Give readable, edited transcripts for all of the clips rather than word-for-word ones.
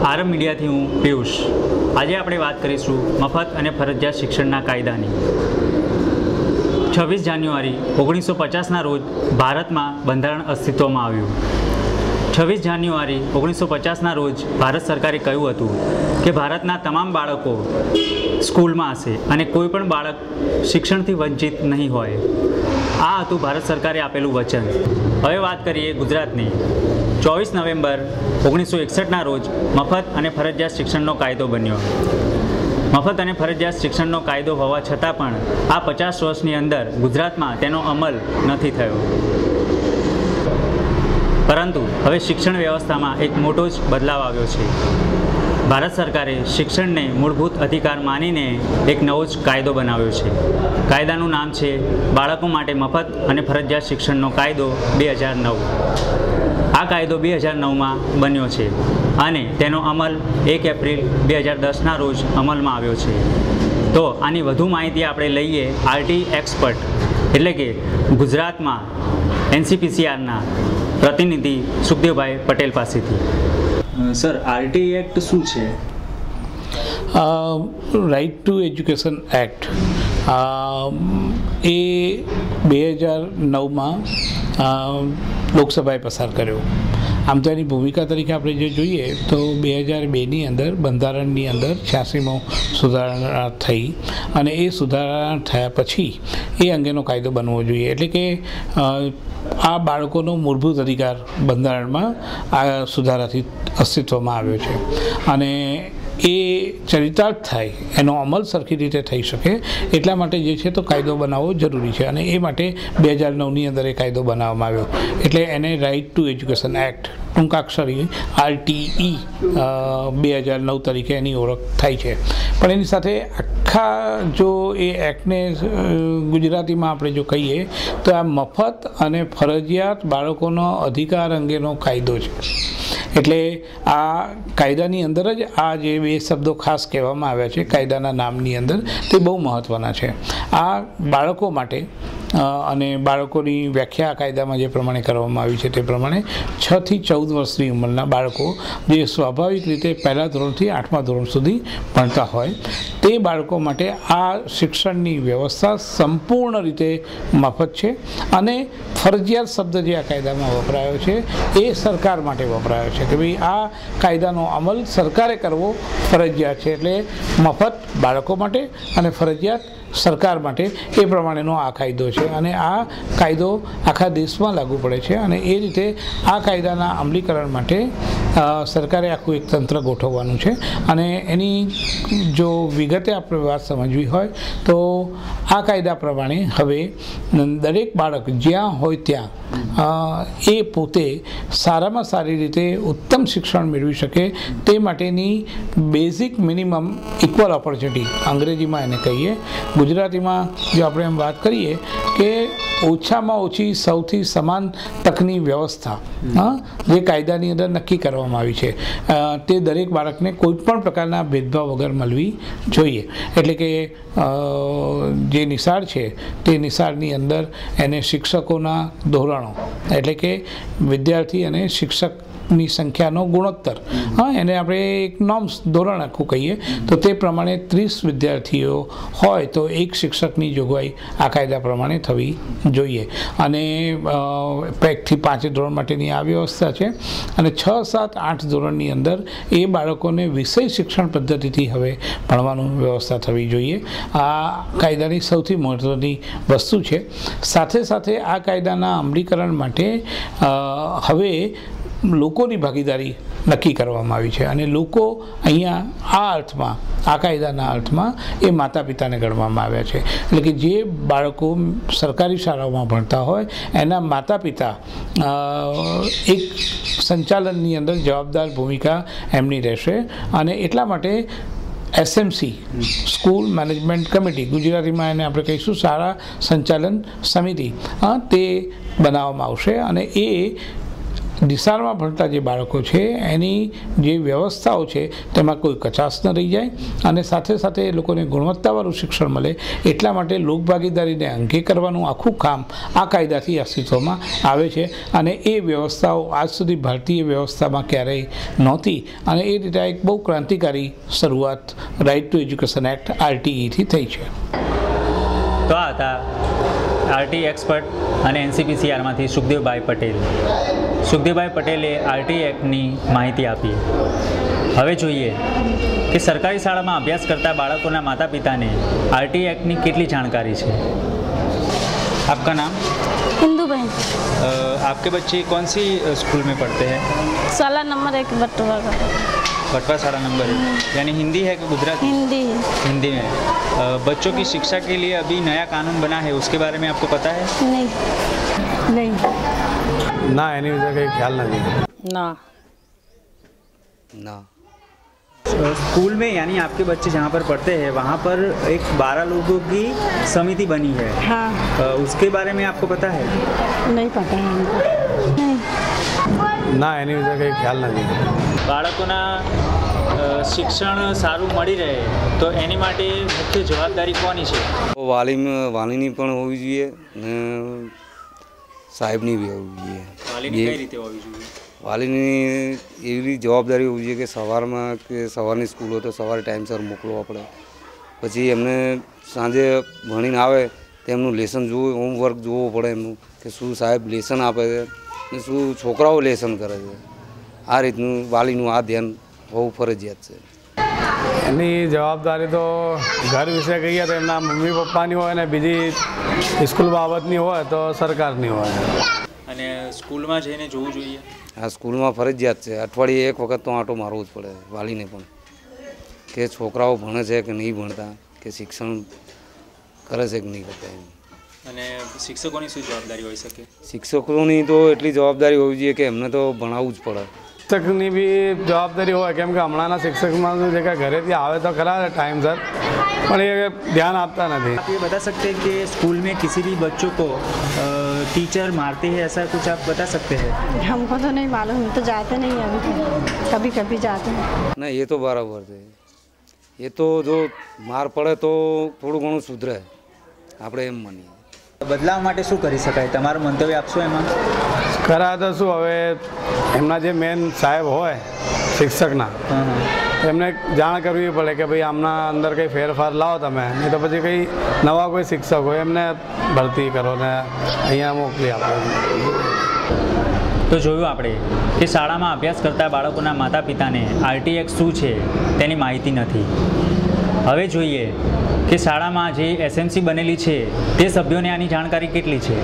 આરબ મીડિયાથી હું પિયુષ। આજે આપણે વાત કરીશું મફત અને ફરજિયાત શિક્ષણના કાયદાની। 26 જાન્યુઆરી 1950ના રોજ ભારતમાં બંધારણ અસ્તિત્વમાં આવ્યું। 26 જાન્યુઆરી 1950ના રોજ ભારત સરકારે કહ્યું હતું કે ભારતના તમામ બાળકો સ્કૂલમાં હશે અને કોઈ પણ બાળક શિક્ષણથી વંચિત નહીં હોય। આ હતું ભારત સરકારે આપેલું વચન। હવે વાત કરીએ ગુજરાતની। 24 નવેમ્બર 1961ના રોજ મફત અને ફરજિયાત શિક્ષણનો કાયદો બન્યો। મફત અને ફરજિયાત શિક્ષણનો કાયદો હોવા છતાં પણ આ 50 વર્ષની અંદર ગુજરાતમાં તેનો અમલ નથી થયો। પરંતુ હવે શિક્ષણ વ્યવસ્થામાં એક મોટો જ બદલાવ આવ્યો છે। ભારત સરકારે શિક્ષણને મૂળભૂત અધિકાર માનીને એક નવો જ કાયદો બનાવ્યો છે। કાયદાનું નામ છે બાળકો માટે મફત અને ફરજિયાત શિક્ષણનો કાયદો 2009। આ કાયદો 2009માં બન્યો છે અને તેનો અમલ 1 એપ્રિલ 2010ના રોજ અમલમાં આવ્યો છે। તો આની વધુ માહિતી આપણે લઈએ આરટી એક્સપર્ટ એટલે કે ગુજરાતમાં એનસીપીસીઆરના પ્રતિનિધિ સુખદેવભાઈ પટેલ પાસેથી। સર, આરટી એક્ટ શું છે? રાઇટ ટુ એજ્યુકેશન એક્ટ એ 2009માં લોકસભાએ પસાર કર્યો। આમ તો એની ભૂમિકા તરીકે આપણે જે જોઈએ તો 2002ની અંદર બંધારણની અંદર 86મો સુધારણા થઈ અને એ સુધારણા થયા પછી એ અંગેનો કાયદો બનવો જોઈએ। એટલે કે આ બાળકોનો મૂળભૂત અધિકાર બંધારણમાં આ સુધારાથી અસ્તિત્વમાં આવ્યો છે અને એ ચરિતાર્થ થાય, એનો અમલ સરખી રીતે થઈ શકે એટલા માટે જે છે તો કાયદો બનાવવો જરૂરી છે અને એ માટે 2009ની અંદર એ કાયદો બનાવવામાં આવ્યો। એટલે એને રાઇટ ટુ એજ્યુકેશન એક્ટ ટૂંકાક્ષરી RTE 2009 તરીકે એની ઓળખ થાય છે। પણ એની સાથે આખા જો એ એક્ટને ગુજરાતીમાં આપણે જો કહીએ તો આ મફત અને ફરજિયાત બાળકોનો અધિકાર અંગેનો કાયદો છે। એટલે આ કાયદાની અંદર જ આ જે બે શબ્દો ખાસ કહેવામાં આવ્યા છે કાયદાના નામની અંદર તે બહુ મહત્ત્વના છે। આ બાળકો માટે અને બાળકોની વ્યાખ્યા કાયદામાં જે પ્રમાણે કરવામાં આવી છે તે પ્રમાણે 6 થી 14 વર્ષની ઉંમરના બાળકો જે સ્વાભાવિક રીતે પહેલા ધોરણથી 8મા ધોરણ સુધી ભણતા હોય તે બાળકો માટે આ શિક્ષણની વ્યવસ્થા સંપૂર્ણ રીતે મફત છે અને ફરજિયાત શબ્દ જે આ કાયદામાં વપરાયો છે એ સરકાર માટે વપરાયો છે કે ભાઈ આ કાયદાનો અમલ સરકારે કરવો ફરજિયાત છે। એટલે મફત બાળકો માટે અને ફરજિયાત સરકાર માટે એ પ્રમાણેનો આ કાયદો છે અને આ કાયદો આખા દેશમાં લાગુ પડે છે અને એ રીતે આ કાયદાના અમલીકરણ માટે સરકારે આખું એક તંત્ર ગોઠવવાનું છે અને એની જો વિગતે આપણે વાત સમજવી હોય તો આ કાયદા પ્રમાણે હવે દરેક બાળક જ્યાં હોય ત્યાં એ પોતે સારામાં સારી રીતે ઉત્તમ શિક્ષણ મેળવી શકે તે માટેની બેઝિક મિનિમમ ઇક્વલ ઓપોર્ચ્યુનિટી અંગ્રેજીમાં એને કહીએ, ગુજરાતીમાં જો આપણે એમ વાત કરીએ કે ઓછામાં ઓછી સૌથી સમાન તકની વ્યવસ્થા જે કાયદાની અંદર નક્કી કરવામાં આવી છે તે દરેક બાળકને કોઈપણ પ્રકારના ભેદભાવ વગર મળવી જોઈએ। એટલે કે જે નિશાળ છે તે નિશાળની અંદર એને શિક્ષકોના ધોરણો એટલે કે વિદ્યાર્થી અને શિક્ષકની સંખ્યાનો ગુણોત્તર એને આપણે એક નોર્મ્સ ધોરણ આખું કહીએ તો તે પ્રમાણે 30 વિદ્યાર્થીઓ હોય તો એક શિક્ષકની જોગવાઈ આ કાયદા પ્રમાણે થવી જોઈએ અને 1 થી 5 ધોરણ માટેની આ વ્યવસ્થા છે અને 6, 7, 8 ધોરણની અંદર એ બાળકોને વિષય શિક્ષણ પદ્ધતિથી હવે ભણવાની વ્યવસ્થા થવી જોઈએ। આ કાયદાની સૌથી મહત્ત્વની વસ્તુ છે। સાથે સાથે આ કાયદાના અમલીકરણ માટે હવે લોકોની ભાગીદારી નક્કી કરવામાં આવી છે અને લોકો અહીંયા આ અર્થમાં આ કાયદાના અર્થમાં એ માતા પિતાને ગણવામાં આવ્યા છે। એટલે કે જે બાળકો સરકારી શાળાઓમાં ભણતા હોય એના માતા પિતા એક સંચાલનની અંદર જવાબદાર ભૂમિકા એમની રહેશે અને એટલા માટે SMC સ્કૂલ મેનેજમેન્ટ કમિટી ગુજરાતીમાં એને આપણે કહીશું શાળા સંચાલન સમિતિ તે બનાવવામાં આવશે અને એ નિશાળમાં ભણતા જે બાળકો છે એની જે વ્યવસ્થાઓ છે તેમાં કોઈ કચાશ ન રહી જાય અને સાથે સાથે એ લોકોને ગુણવત્તાવાળું શિક્ષણ મળે એટલા માટે લોકભાગીદારીને અંગે કરવાનું આખું કામ આ કાયદાથી અસ્તિત્વમાં આવે છે અને એ વ્યવસ્થાઓ આજ સુધી ભારતીય વ્યવસ્થામાં ક્યારેય નહોતી અને એ રીતે એક બહુ ક્રાંતિકારી શરૂઆત રાઇટ ટુ એજ્યુકેશન એક્ટ RTEથી થઈ છે. તો આ હતા RTE એક્સપર્ટ અને NCPCRમાંથી સુખદેવભાઈ પટેલ. સુખદેવભાઈ પટેલે RTE એક્ટની માહિતી આપી. હવે જોઈએ કે સરકારી શાળામાં અભ્યાસ કરતા બાળકોના માતા પિતાને RTE एक्टની કેટલી જાણકારી છે. आपका नाम? हिंदू बहन. आपके बच्चे कौन सी स्कूल में पढ़ते हैं? शाला नंबर 1 बटवा का. बटवा शाला नंबर 1 यानी हिंदी है कि गुजराती? हिंदी. हिंदी में. बच्चों की शिक्षा के लिए अभी नया कानून बना है, उसके बारे में आपको पता है? नहीं. नहीं. ના એની વિશે કંઈ ખ્યાલ નથી. ना. ના. स्कूल में यानी आपके बच्चे जहाँ पर पढ़ते हैं वहाँ पर एक 12 लोगों की समिति बनी है. हाँ. उसके बारे में आपको पता है? नहीं पता है हमको. नहीं. ના એની વિશે કંઈ ખ્યાલ નથી. બાળકોના શિક્ષણ સારું મળી રહે તો એની માટે મુખ્ય જવાબદારી કોની છે? વાલીની પણ હોવી જોઈએ ને સાહેબની બી હોવી જોઈએ. વાલીની કઈ રીતે હોવી જોઈએ? વાલીની એવી જવાબદારી હોવી જોઈએ કે સવારમાં કે સવારની સ્કૂલ હોય તો સવારે ટાઈમસર મોકલવા પડે. પછી એમને સાંજે ભણીને આવે તો એમનું લેસન જોવું, હોમવર્ક જોવું પડે એમનું કે શું સાહેબ લેસન આપે છે ને શું છોકરાઓ લેસન કરે છે. આ રીતનું વાલીનું આ ધ્યાન હોવું ફરજિયાત છે. એની જવાબદારી તો ઘર વિશે કહીએ તો એમના મમ્મી પપ્પાની હોય ને બીજી સ્કૂલ બાબતની હોય તો સરકારની હોય. અને સ્કૂલમાં જઈને જોવું જોઈએ. આ સ્કૂલમાં ફરજિયાત છે. અઠવાડિયે એક વખત તો આંટો મારવો જ પડે વાલીને પણ કે છોકરાઓ ભણે છે કે નહીં ભણતા, કે શિક્ષણ કરે છે કે નહીં કરતા એમ. અને શિક્ષકોની શું જવાબદારી હોઈ શકે? શિક્ષકોની તો એટલી જવાબદારી હોવી જોઈએ કે એમને તો ભણાવવું જ પડે. શિક્ષકની બી જવાબદારી હોય કેમ કે હમણાંના શિક્ષકમાં શું છે કે ઘરેથી આવે તો ખરા ટાઈમસર પણ એ ધ્યાન આપતા નથી. आप ये बता सकते हैं कि स्कूल में किसी भी बच्चों को टीचर मारते हैं, ऐसा कुछ आप बता सकते हैं? हमको तो नहीं मालूम, हम तो जाते नहीं अभी, कभी कभी जाते हैं. ના એ તો બરાબર છે. એ તો જો માર પડે તો થોડું ઘણું સુધરે, આપણે એમ માનીએ. બદલાવ માટે શું કરી શકાય? તમારું મંતવ્ય આપશો એમાં? ખરા તો શું હવે એમના જે મેન સાહેબ હોય શિક્ષકના એમને જાણ કરવી પડે કે ભાઈ આમના અંદર કંઈ ફેરફાર લાવો તમે, નહીં તો પછી કંઈ નવા કોઈ શિક્ષક હોય એમને ભરતી કરો ને અહીંયા મોકલી આપો. તો જોયું આપણે કે શાળામાં અભ્યાસ કરતા બાળકોના માતા પિતાને RTE એક્ટ શું છે તેની માહિતી નથી. હવે જોઈએ કે શાળામાં જે SMC બનેલી છે તે સભ્યોને આની જાણકારી કેટલી છે.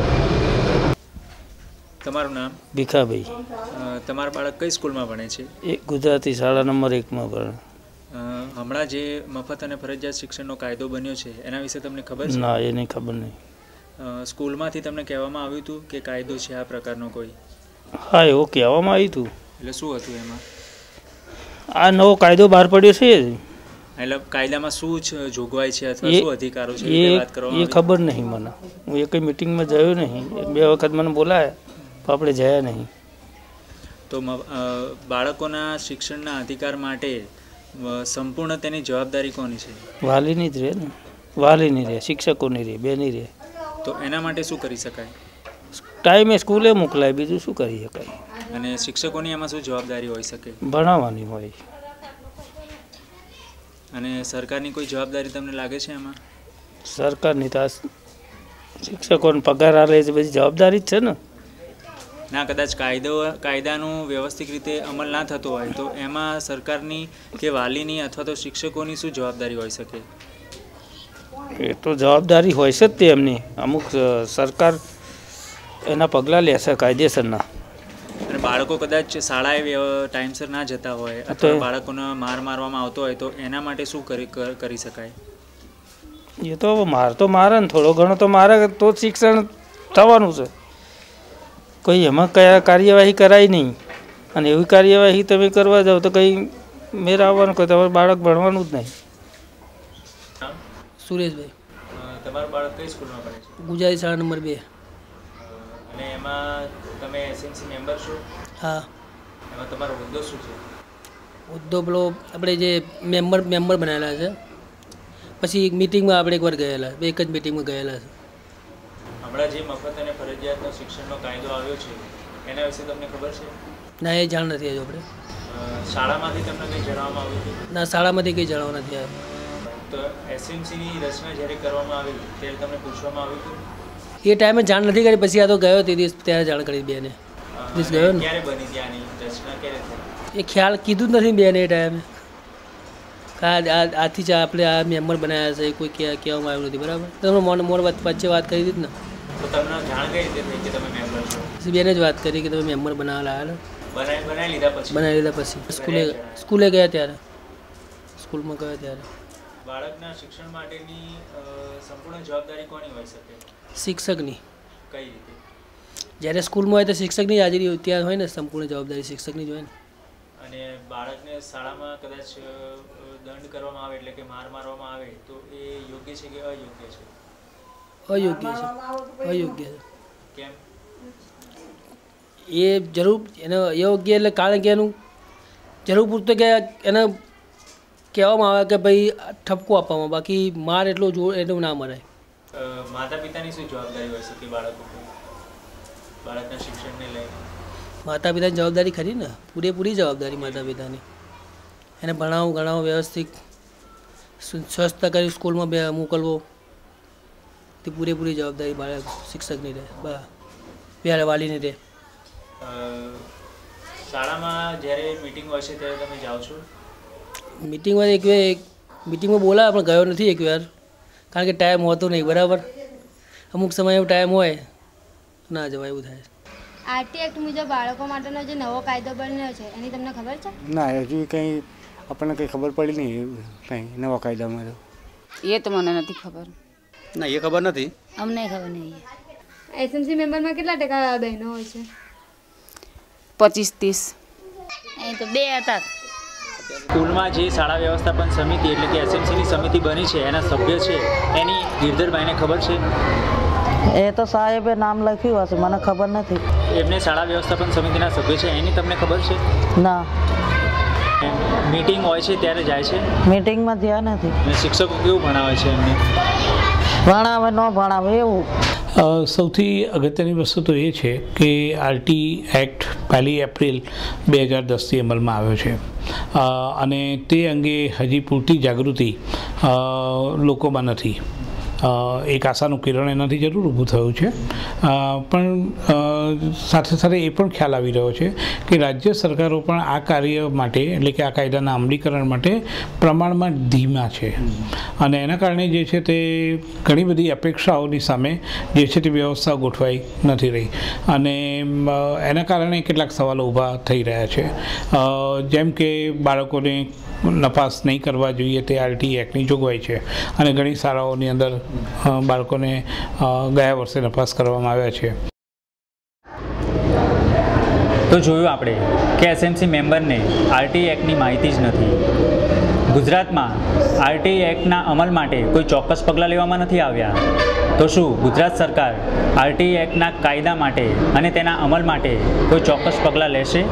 તમારું નામ? ભીખાભાઈ. તમારા બાળક કઈ સ્કૂલમાં ભણે છે? એક ગુજરાતી શાળા નંબર 1માં ભણે. હમણાં જે મફત અને ફરજિયાત શિક્ષણનો કાયદો બન્યો છે એના વિશે તમને ખબર છે? ના એની ખબર નહીં. સ્કૂલમાંથી તમને કહેવામાં આવ્યું હતું કે કાયદો છે આ પ્રકારનો કોઈ? હા એવું કહેવામાં આવ્યું હતું. એટલે શું હતું એમાં? આ નવો કાયદો બહાર પડ્યો છે એટલે કાયદામાં શું જોગવાઈ છે અથવા શું અધિકારો છે એ વાત કરવામાં એ ખબર નહીં મને. હું એ કંઈ મિટિંગમાં ગયો નહીં. 2 વખત મને બોલાયા તો આપણે ગયા નહીં. તો બાળકોના શિક્ષણના અધિકાર માટે સંપૂર્ણ તેની જવાબદારી કોની છે? વાલીની જ રહે ને. વાલીની રહે, શિક્ષકોની રહે, બેની રહે. તો એના માટે શું કરી શકાય? ટાઈમે સ્કૂલે મોકલાય, બીજું શું કરી શકાય? અને શિક્ષકોની એમાં શું જવાબદારી હોઈ શકે? ભણાવવાની હોય. અને સરકારની કોઈ જવાબદારી તમને લાગે છે એમાં? સરકારની તો શિક્ષકોને પગાર આલે છે બધી જવાબદારી જ છે ને. ના કદાચ કાયદાનું વ્યવસ્થિત રીતે અમલ ના થતો હોય તો એમાં સરકારની કે વાલીની અથવા તો શિક્ષકોની શું જવાબદારી હોઈ શકે? એ તો જવાબદારી હોય છે જ તે એમની. અમુક સરકાર એના પગલાં લેશે કાયદેસરના. અને બાળકો કદાચ શાળાએ ટાઈમસર ના જતા હોય અથવા બાળકોને મારવામાં આવતો હોય તો એના માટે શું કરી શકાય? એ તો માર તો મારે ને, થોડો ઘણો તો મારે તો શિક્ષણ થવાનું છે. કોઈ એમાં કયા કાર્યવાહી કરાય નહીં. અને એવી કાર્યવાહી તમે કરવા જાઓ તો કંઈ મેળ આવવાનું, કોઈ તમારું બાળક ભણવાનું જ નહીં. સુરેશભાઈ. તમારું બાળક કઈ સ્કૂલમાં ભણે છે? ગુજરાતી શાળા નંબર 2. અને એમાં તમે SMC મેમ્બર છો? હા. એમાં તમારો મુદ્દો શું છે? મુદ્દો પેલો આપણે જે મેમ્બર બનાવેલા છે, પછી મિટિંગમાં આપણે એકવાર ગયેલા, એક જ મિટિંગમાં ગયેલા છે. હમણાં જે મફત અને ફરજિયાતનો શિક્ષણનો કાયદો આવ્યો છે એના વિશે તમને ખબર છે? ના, એ જાણ નથી હજુ આપણે. શાળામાંથી તમને કંઈ જણાવવામાં આવ્યું હતું? ના, શાળામાંથી કંઈ જણાવવા નથી આવ્યું. તો એસએમસીની રચના જ્યારે કરવામાં આવી ત્યારે તમને પૂછવામાં આવ્યું હતું? એ ટાઈમે જાણ નથી કરી, પછી આ તો ગયો તે દિવસ ત્યારે જાણ કરી બેને. દિવસ ગયો ને. ક્યારે બની હતી આની રચના, ક્યારે થઈ? એ ખ્યાલ કીધું જ નથી બેને એ ટાઈમે. આથી જ આપણે આ મેમ્બર બનાવ્યા છે, કોઈ કહેવામાં આવ્યું નથી. બરાબર, તમે મોડ વચ્ચે વાત કરી હતી ને. તો તમને જાણ કઈ રીતે થઈ કે તમે મેમ્બર છો? પછી બેને જ વાત કરી કે તમે મેમ્બર બનાવવા લાવ્યા બનાવી લીધા પછી? બનાવી લીધા પછી સ્કૂલે ગયા ત્યારે, સ્કૂલમાં ગયા ત્યારે. બાળકના શિક્ષણ માટેની સંપૂર્ણ જવાબદારી કોની હોઈ શકે? શિક્ષકની. કઈ રીતે? જ્યારે સ્કૂલમાં હોય તો શિક્ષકની હાજરી ત્યાં હોય ને, સંપૂર્ણ જવાબદારી શિક્ષકની જ હોય ને. અને બાળકને શાળામાં કદાચ દંડ કરવામાં આવે એટલે કે માર મારવામાં આવે તો એ યોગ્ય છે કે અયોગ્ય છે? અયોગ્ય છે, અયોગ્ય છે. કેમ? એ જરૂર એને અયોગ્ય એટલે કારણ કે એનું જરૂર પૂરતું કે એને કહેવામાં આવે કે ભાઈ ઠપકો આપવામાં, બાકી માર એટલો જોર એટલું ના મરાય. માતા પિતાની શું જવાબદારી હોય શકે બાળકો બાળકના શિક્ષણને લઈને? માતા પિતાની જવાબદારી ખરી ને, પૂરેપૂરી જવાબદારી માતા પિતાની. એને ભણાવો ગણાવો, વ્યવસ્થિત સ્વસ્થ કરી સ્કૂલમાં મોકલવો, તે પૂરેપૂરી જવાબદારી બાળક શિક્ષકની રહે, વાલીની રહે. શાળામાં જ્યારે મિટિંગ હોય છે ત્યારે તમે જાઓ છો? મિટિંગમાં મિટિંગમાં બોલાવે પણ ગયો નથી એકવાર, કારણ કે ટાઈમ હોતો નહીં. બરાબર, અમુક સમય એવો ટાઈમ હોય ના જવાય, એવું થાય. આરટી એક્ટ મુજબ બાળકો માટેનો જે નવો કાયદો બન્યો છે એની તમને ખબર છે? ના, હજુ કંઈ આપણને કંઈ ખબર પડી નહીં કંઈ નવા કાયદામાં. એ તો મને નથી ખબર. ના, એ ખબર નથી અમને ખબર નહીં. એસએમસી મેમ્બરમાં કેટલા ટકા બહેનો હોય છે? 25-30. અહીં તો 2 હતા. સ્કૂલમાં જે શાળા વ્યવસ્થાપન સમિતિ એટલે કે એસએમસીની સમિતિ બની છે એના સભ્ય છે એની ગિરધરભાઈને ખબર છે? એ તો સાહેબે નામ લખ્યું હશે, મને ખબર નથી. એમને શાળા વ્યવસ્થાપન સમિતિના સભ્ય છે એની તમને ખબર છે? ના. મીટિંગ હોય છે ત્યારે જાય છે? મીટિંગમાં જ્યાં નથી. અને શિક્ષકો કેવું ભણાવે છે એમને? ભણાવે ન ભણાવે એવું. સૌથી અગત્યની વસ્તુ તો એ છે કે આરટી એક્ટ 1 એપ્રિલ 2010થી અમલમાં આવ્યો છે અને તે અંગે હજી પૂરતી જાગૃતિ લોકોમાં નથી. એક આશાનું કિરણ એનાથી જરૂર ઊભું થયું છે, પણ સાથે સાથે એ પણ ખ્યાલ આવી રહ્યો છે કે રાજ્ય સરકારો પણ આ કાર્ય માટે એટલે કે આ કાયદાના અમલીકરણ માટે પ્રમાણમાં ધીમા છે અને એના કારણે જે છે તે ઘણી બધી અપેક્ષાઓની સામે જે છે તે વ્યવસ્થા ગોઠવાઈ નથી રહી અને એના કારણે કેટલાક સવાલો ઊભા થઈ રહ્યા છે, જેમ કે બાળકોને નપાસ નહીં કરવા જોઈએ તે આરટી એક્ટની જોગવાઈ છે અને ઘણી શાળાઓની અંદર બાળકોને ગયા વર્ષે નપાસ કરવામાં આવ્યા છે. તો જોયું આપણે કે એસએમસી મેમ્બરને આરટી એક્ટની માહિતી જ નથી. ગુજરાતમાં આરટી એક્ટના અમલ માટે કોઈ ચોક્કસ પગલાં લેવામાં નથી આવ્યા. તો શું ગુજરાત સરકાર આરટી એક્ટના કાયદા માટે અને તેના અમલ માટે કોઈ ચોક્કસ પગલાં લેશે?